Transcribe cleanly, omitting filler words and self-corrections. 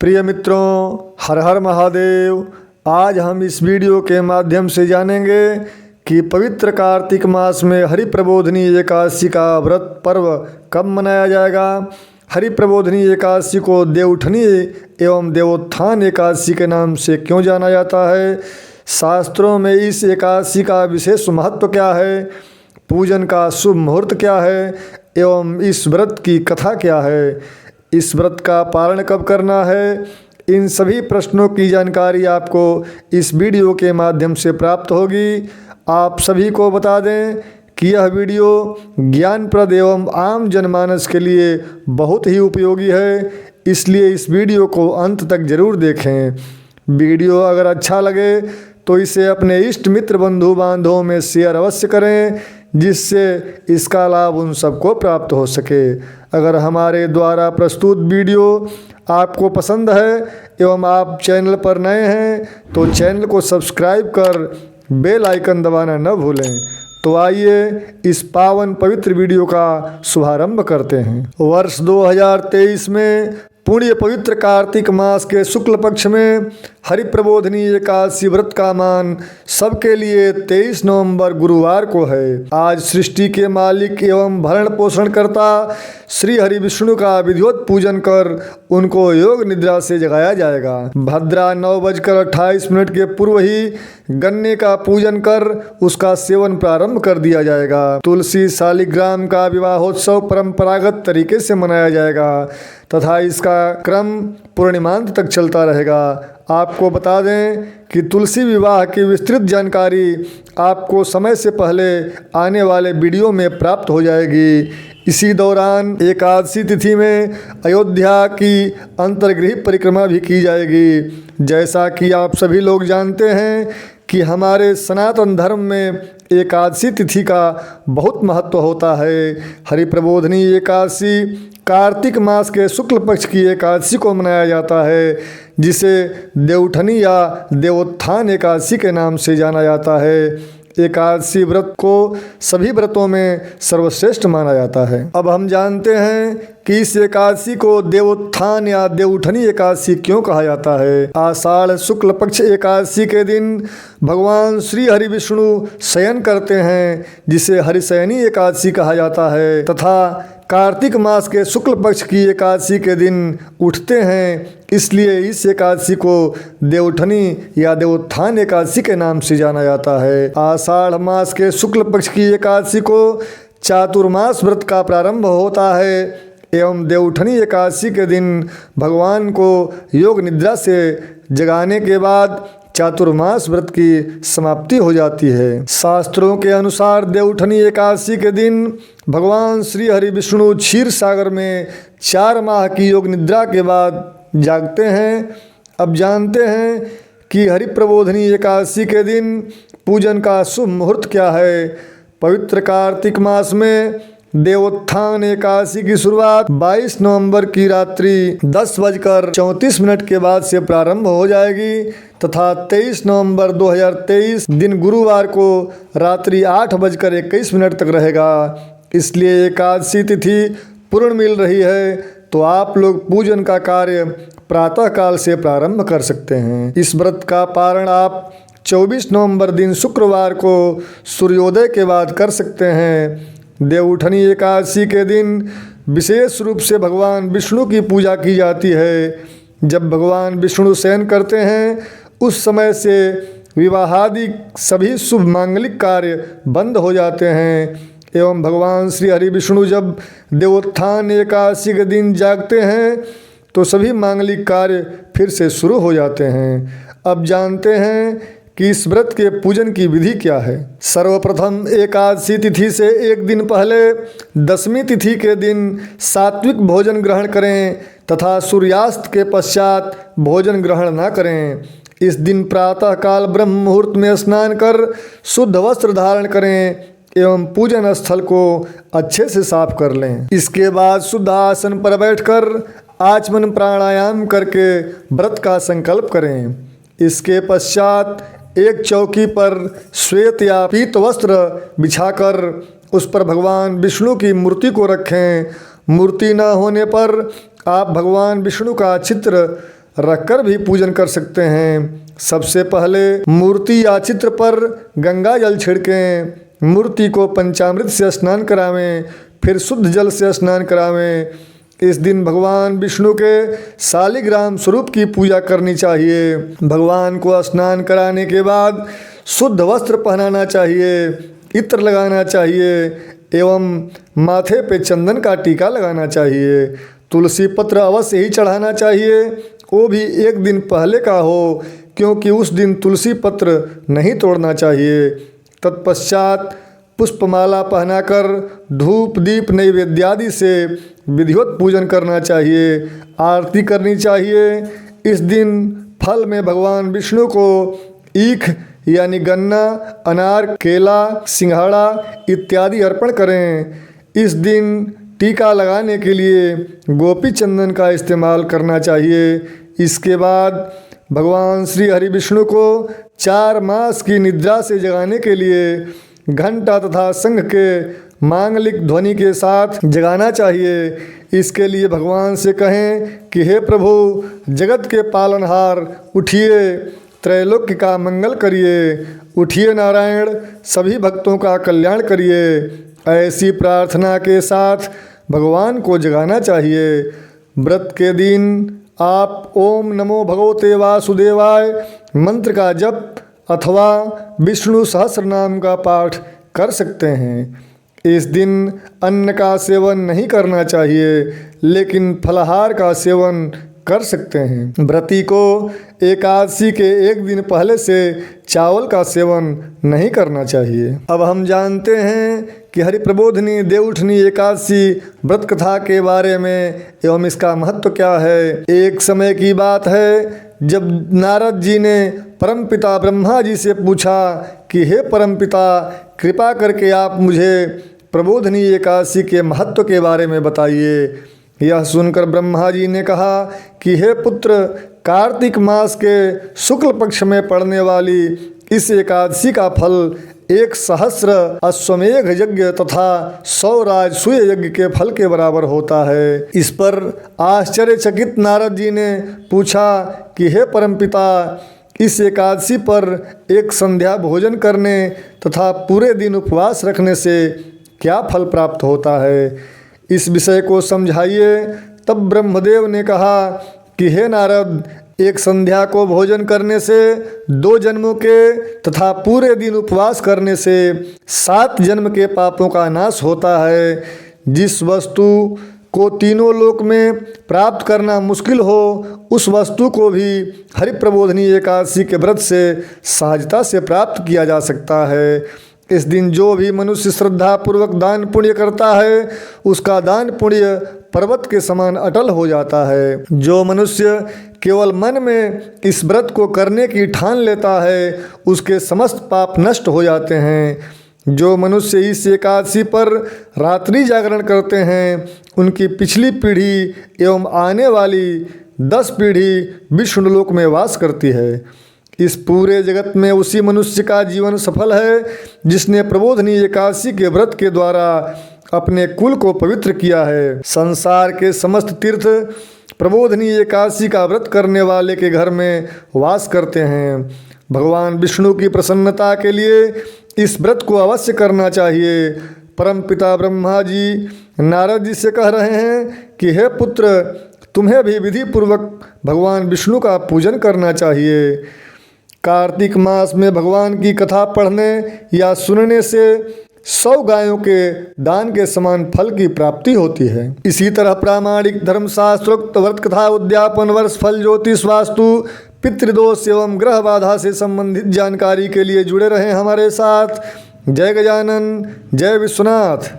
प्रिय मित्रों, हर हर महादेव। आज हम इस वीडियो के माध्यम से जानेंगे कि पवित्र कार्तिक मास में हरि प्रबोधिनी एकादशी का व्रत पर्व कब मनाया जाएगा। हरि प्रबोधिनी एकादशी को देवउठनी एवं देवोत्थान एकादशी के नाम से क्यों जाना जाता है, शास्त्रों में इस एकादशी का विशेष महत्व क्या है, पूजन का शुभ मुहूर्त क्या है एवं इस व्रत की कथा क्या है, इस व्रत का पालन कब करना है, इन सभी प्रश्नों की जानकारी आपको इस वीडियो के माध्यम से प्राप्त होगी। आप सभी को बता दें कि यह वीडियो ज्ञानप्रद एवं आम जनमानस के लिए बहुत ही उपयोगी है, इसलिए इस वीडियो को अंत तक जरूर देखें। वीडियो अगर अच्छा लगे तो इसे अपने इष्ट मित्र बंधु बांधवों में शेयर अवश्य करें, जिससे इसका लाभ उन सबको प्राप्त हो सके। अगर हमारे द्वारा प्रस्तुत वीडियो आपको पसंद है एवं आप चैनल पर नए हैं तो चैनल को सब्सक्राइब कर बेल आइकन दबाना न भूलें। तो आइए इस पावन पवित्र वीडियो का शुभारंभ करते हैं। वर्ष 2023 में पुण्य पवित्र कार्तिक मास के शुक्ल पक्ष में हरि प्रबोधिनी एकादशी व्रत का मान सबके लिए 23 नवंबर गुरुवार को है। आज सृष्टि के मालिक एवं भरण पोषण करता श्री हरि विष्णु का विधिवत पूजन कर उनको योग निद्रा से जगाया जाएगा। भद्रा 9:28 के पूर्व ही गन्ने का पूजन कर उसका सेवन प्रारंभ कर दिया जाएगा। तुलसी शालिग्राम का विवाहोत्सव परंपरागत तरीके से मनाया जाएगा तथा इसका क्रम पूर्णिमांत तक चलता रहेगा। आपको बता दें कि तुलसी विवाह की विस्तृत जानकारी आपको समय से पहले आने वाले वीडियो में प्राप्त हो जाएगी। इसी दौरान एकादशी तिथि में अयोध्या की अंतर्गृह परिक्रमा भी की जाएगी। जैसा कि आप सभी लोग जानते हैं कि हमारे सनातन धर्म में एकादशी तिथि का बहुत महत्व होता है। हरि प्रबोधिनी एकादशी कार्तिक मास के शुक्ल पक्ष की एकादशी को मनाया जाता है, जिसे देवउठनी या देवोत्थान एकादशी के नाम से जाना जाता है। एकादशी व्रत को सभी व्रतों में सर्वश्रेष्ठ माना जाता है। अब हम जानते हैं कि इस एकादशी को देवोत्थान या देवउठनी एकादशी क्यों कहा जाता है। आषाढ़ शुक्ल पक्ष एकादशी के दिन भगवान श्री हरि विष्णु शयन करते हैं, जिसे हरिशयनी एकादशी कहा जाता है, तथा कार्तिक मास के शुक्ल पक्ष की एकादशी के दिन उठते हैं, इसलिए इस एकादशी को देवउठनी या देवोत्थान एकादशी के नाम से जाना जाता है। आषाढ़ मास के शुक्ल पक्ष की एकादशी को चातुर्मास व्रत का प्रारंभ होता है एवं देवउठनी एकादशी के दिन भगवान को योग निद्रा से जगाने के बाद चातुर्मास व्रत की समाप्ति हो जाती है। शास्त्रों के अनुसार देवउठनी एकादशी के दिन भगवान श्री हरि विष्णु क्षीर सागर में 4 माह की योग निद्रा के बाद जागते हैं। अब जानते हैं कि हरि प्रबोधिनी एकादशी के दिन पूजन का शुभ मुहूर्त क्या है। पवित्र कार्तिक मास में देवोत्थान एकादशी की शुरुआत 22 नवंबर की रात्रि 10:34 के बाद से प्रारंभ हो जाएगी तथा 23 नवंबर 2023 दिन गुरुवार को रात्रि 8:21 तक रहेगा। इसलिए एकादशी तिथि पूर्ण मिल रही है तो आप लोग पूजन का कार्य प्रातः काल से प्रारंभ कर सकते हैं। इस व्रत का पारण आप 24 नवंबर दिन शुक्रवार को सूर्योदय के बाद कर सकते हैं। देवउठनी एकादशी के दिन विशेष रूप से भगवान विष्णु की पूजा की जाती है। जब भगवान विष्णु शयन करते हैं उस समय से विवाहादि सभी शुभ मांगलिक कार्य बंद हो जाते हैं एवं भगवान श्री हरि विष्णु जब देवोत्थान एकादशी के दिन जागते हैं तो सभी मांगलिक कार्य फिर से शुरू हो जाते हैं। अब जानते हैं कि इस व्रत के पूजन की विधि क्या है। सर्वप्रथम एकादशी तिथि से एक दिन पहले दशमी तिथि के दिन सात्विक भोजन ग्रहण करें तथा सूर्यास्त के पश्चात भोजन ग्रहण न करें। इस दिन प्रातः काल ब्रह्म मुहूर्त में स्नान कर शुद्ध वस्त्र धारण करें एवं पूजन स्थल को अच्छे से साफ कर लें। इसके बाद शुद्ध आसन पर बैठकर आचमन प्राणायाम करके व्रत का संकल्प करें। इसके पश्चात एक चौकी पर श्वेत या पीत वस्त्र बिछाकर उस पर भगवान विष्णु की मूर्ति को रखें। मूर्ति न होने पर आप भगवान विष्णु का चित्र रखकर भी पूजन कर सकते हैं। सबसे पहले मूर्ति या चित्र पर गंगा जल छिड़कें। मूर्ति को पंचामृत से स्नान करावें, फिर शुद्ध जल से स्नान करावें। इस दिन भगवान विष्णु के शालिग्राम स्वरूप की पूजा करनी चाहिए। भगवान को स्नान कराने के बाद शुद्ध वस्त्र पहनाना चाहिए, इत्र लगाना चाहिए एवं माथे पे चंदन का टीका लगाना चाहिए। तुलसी पत्र अवश्य ही चढ़ाना चाहिए, वो भी एक दिन पहले का हो, क्योंकि उस दिन तुलसी पत्र नहीं तोड़ना चाहिए। तत्पश्चात पुष्पमाला पहनाकर धूप दीप नैवेद्यादि से विधिवत पूजन करना चाहिए, आरती करनी चाहिए। इस दिन फल में भगवान विष्णु को ईख यानी गन्ना, अनार, केला, सिंघाड़ा इत्यादि अर्पण करें। इस दिन टीका लगाने के लिए गोपी चंदन का इस्तेमाल करना चाहिए। इसके बाद भगवान श्री हरि विष्णु को 4 मास की निद्रा से जगाने के लिए घंटा तथा शंख के मांगलिक ध्वनि के साथ जगाना चाहिए। इसके लिए भगवान से कहें कि हे प्रभु, जगत के पालनहार, उठिए, त्रैलोक्य का मंगल करिए, उठिए नारायण, सभी भक्तों का कल्याण करिए। ऐसी प्रार्थना के साथ भगवान को जगाना चाहिए। व्रत के दिन आप ओम नमो भगवते वासुदेवाय मंत्र का जप अथवा विष्णु सहस्र नाम का पाठ कर सकते हैं। इस दिन अन्न का सेवन नहीं करना चाहिए, लेकिन फलाहार का सेवन कर सकते हैं। व्रती को एकादशी के एक दिन पहले से चावल का सेवन नहीं करना चाहिए। अब हम जानते हैं कि हरि प्रबोधिनी देवउठनी एकादशी व्रत कथा के बारे में एवं इसका महत्व क्या है। एक समय की बात है जब नारद जी ने परमपिता ब्रह्मा जी से पूछा कि हे परमपिता, कृपा करके आप मुझे प्रबोधिनी एकादशी के महत्व के बारे में बताइए। यह सुनकर ब्रह्मा जी ने कहा कि हे पुत्र, कार्तिक मास के शुक्ल पक्ष में पड़ने वाली इस एकादशी का फल 1,000 अश्वमेघ यज्ञ तथा 100 राजसूय यज्ञ के फल के बराबर होता है। इस पर आश्चर्यचकित नारद जी ने पूछा कि हे परमपिता, इस एकादशी पर एक संध्या भोजन करने तथा पूरे दिन उपवास रखने से क्या फल प्राप्त होता है, इस विषय को समझाइए। तब ब्रह्मदेव ने कहा कि हे नारद, एक संध्या को भोजन करने से 2 जन्मों के तथा पूरे दिन उपवास करने से 7 जन्म के पापों का नाश होता है। जिस वस्तु को तीनों लोक में प्राप्त करना मुश्किल हो, उस वस्तु को भी हरि प्रबोधिनी एकादशी के व्रत से सहजता से प्राप्त किया जा सकता है। इस दिन जो भी मनुष्य श्रद्धा पूर्वक दान पुण्य करता है, उसका दान पुण्य पर्वत के समान अटल हो जाता है। जो मनुष्य केवल मन में इस व्रत को करने की ठान लेता है, उसके समस्त पाप नष्ट हो जाते हैं। जो मनुष्य इस एकादशी पर रात्रि जागरण करते हैं, उनकी पिछली पीढ़ी एवं आने वाली 10 पीढ़ी विष्णुलोक में वास करती है। इस पूरे जगत में उसी मनुष्य का जीवन सफल है जिसने प्रबोधिनी एकादशी के व्रत के द्वारा अपने कुल को पवित्र किया है। संसार के समस्त तीर्थ प्रबोधिनी एकादशी का व्रत करने वाले के घर में वास करते हैं। भगवान विष्णु की प्रसन्नता के लिए इस व्रत को अवश्य करना चाहिए। परमपिता ब्रह्मा जी नारद जी से कह रहे हैं कि हे पुत्र, तुम्हें भी विधि पूर्वक भगवान विष्णु का पूजन करना चाहिए। कार्तिक मास में भगवान की कथा पढ़ने या सुनने से 100 गायों के दान के समान फल की प्राप्ति होती है। इसी तरह प्रामाणिक धर्मशास्त्रोक्त व्रत कथा, उद्यापन, वर्ष फल, ज्योतिष, वास्तु, पितृदोष एवं ग्रह बाधा से संबंधित जानकारी के लिए जुड़े रहें हमारे साथ। जय गजानन, जय विश्वनाथ।